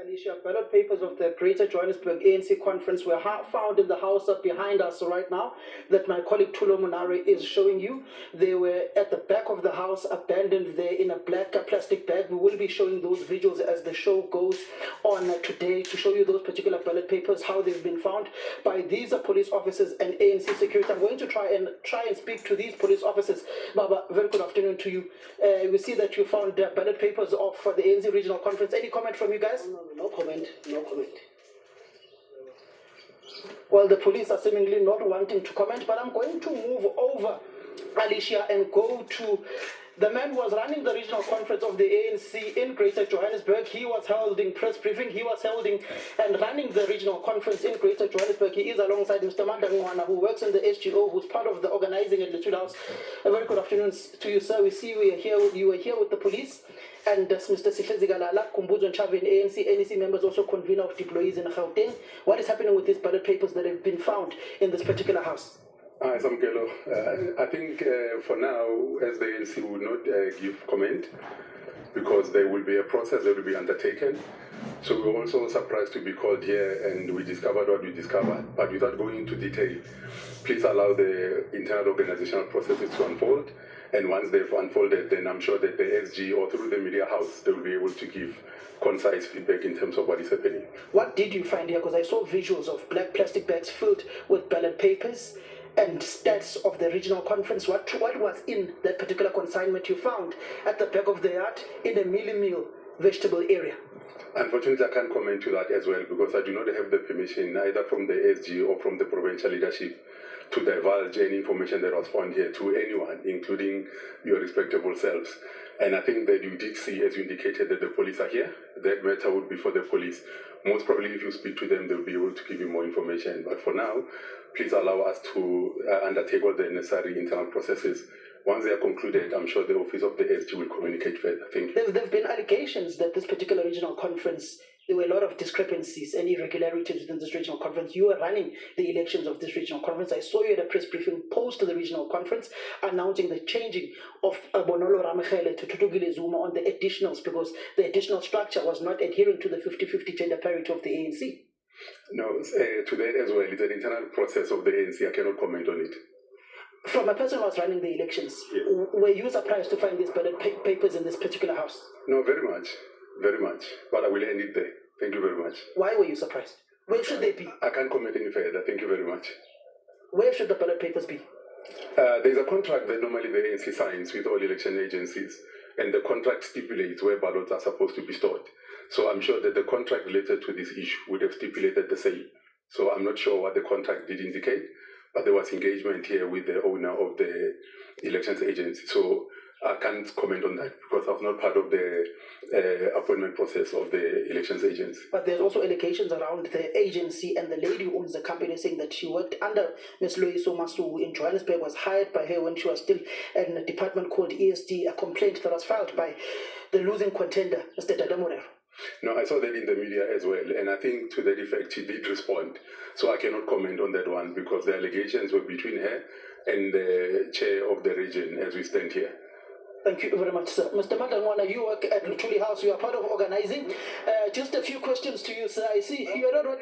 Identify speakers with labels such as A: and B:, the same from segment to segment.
A: Alicia, ballot papers of the Greater Johannesburg ANC conference were found in the house up behind us right now that my colleague Tulo Munari is showing you. They were at the back of the house, abandoned there in a black plastic bag. We will be showing those visuals as the show goes on today to show you those particular ballot papers, how they've been found by these police officers and ANC security. I'm going to try and speak to these police officers. Baba, very good afternoon to you. We see that you found ballot papers for the ANC regional conference. Any comment from you guys?
B: No comment.
A: Well, the police are seemingly not wanting to comment, but I'm going to move over, Alicia, and go to the man who was running the regional conference of the ANC in Greater Johannesburg. He was holding press briefing. He was holding and running the regional conference in Greater Johannesburg. He is alongside Mr. Mandangwana, who works in the SGO, who's part of the organizing at Little House. A very good afternoon to you, sir. We see you were here with the police. And Mr. Sihlezi-Galala, Kumbuzo Nchavin, ANC, NEC members, also convener of deployees in Gauteng. What is happening with these ballot papers that have been found in this particular house?
C: Samkelo, I think for now, as the ANC will not give comment, because there will be a process that will be undertaken. So we're also surprised to be called here and we discovered what we discovered. But without going into detail, please allow the internal organizational processes to unfold. And once they've unfolded, then I'm sure that the SG or through the media house, they will be able to give concise feedback in terms of what is happening.
A: What did you find here? Because I saw visuals of black plastic bags filled with ballot papers and stats of the regional conference. What was in that particular consignment you found at the back of the yard in the meal vegetable area?
C: Unfortunately, I can't comment to that as well because I do not have the permission either from the SG or from the provincial leadership to divulge any information that was found here to anyone, including your respectable selves. And I think that you did see, as you indicated, that the police are here. That matter would be for the police. Most probably, if you speak to them, they'll be able to give you more information. But for now, please allow us to undertake all the necessary internal processes. Once they are concluded, I'm sure the office of the SG will communicate further. Thank you.
A: There have been allegations that this particular regional conference, there were a lot of discrepancies and irregularities within this regional conference. You were running the elections of this regional conference. I saw you at a press briefing post to the regional conference announcing the changing of Bonolo Ramachele to Tutugile Zuma on the additionals because the additional structure was not adhering to the 50-50 gender parity of the ANC.
C: No, to that as well, it's an internal process of the ANC. I cannot comment on it.
A: From a person who was running the elections, yes. Were you surprised to find these ballot papers in this particular house?
C: No, very much. But I will end it there. Thank you very much.
A: Why were you surprised? Where should they be?
C: I can't comment any further. Thank you very much.
A: Where should the ballot papers be?
C: There's a contract that normally the ANC signs with all election agencies, and the contract stipulates where ballots are supposed to be stored. So I'm sure that the contract related to this issue would have stipulated the same. So I'm not sure what the contract did indicate, but there was engagement here with the owner of the elections agency. So I can't comment on that because I was not part of the appointment process of the elections agency.
A: But there's also allegations around the agency and the lady who owns the company saying that she worked under Ms. Loiso Masu in Johannesburg, was hired by her when she was still in a department called ESD, a complaint that was filed by the losing contender, Mr. Dadamorero.
C: No, I saw that in the media as well, and I think to that effect she did respond. So I cannot comment on that one because the allegations were between her and the chair of the region as we stand here.
A: Thank you very much, sir. Mr. Mandangwana, you work at Lutuli House. You are part of organizing. Just a few questions to you, sir. I see you are not...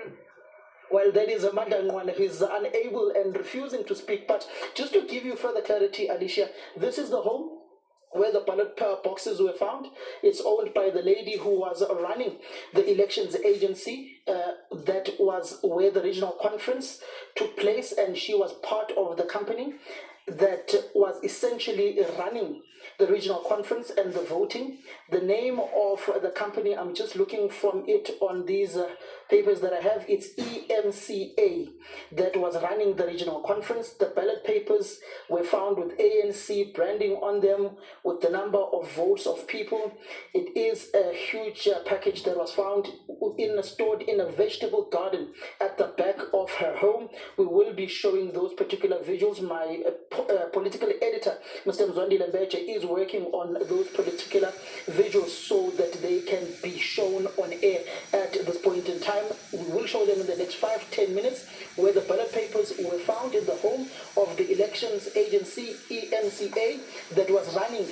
A: Well, that is a Mandangwana who is unable and refusing to speak. But just to give you further clarity, Alicia, this is the home where the ballot boxes were found. It's owned by the lady who was running the elections agency. That was where the regional conference took place, and she was part of the company that was essentially running the regional conference and the voting. The name of the company, I'm just looking from it on these papers that I have, it's EMCA that was running the regional conference. The ballot papers were found with ANC branding on them with the number of votes of people. It is a huge package that was found stored in a vegetable garden at the back of her home. We will be showing those particular visuals. My political editor, Mr. Mzwandi Lembeche, is working on those particular visuals so that they can be shown on air at this point in time. We will show them in the next 5-10 minutes where the ballot papers were found in the home of the elections agency EMCA that was running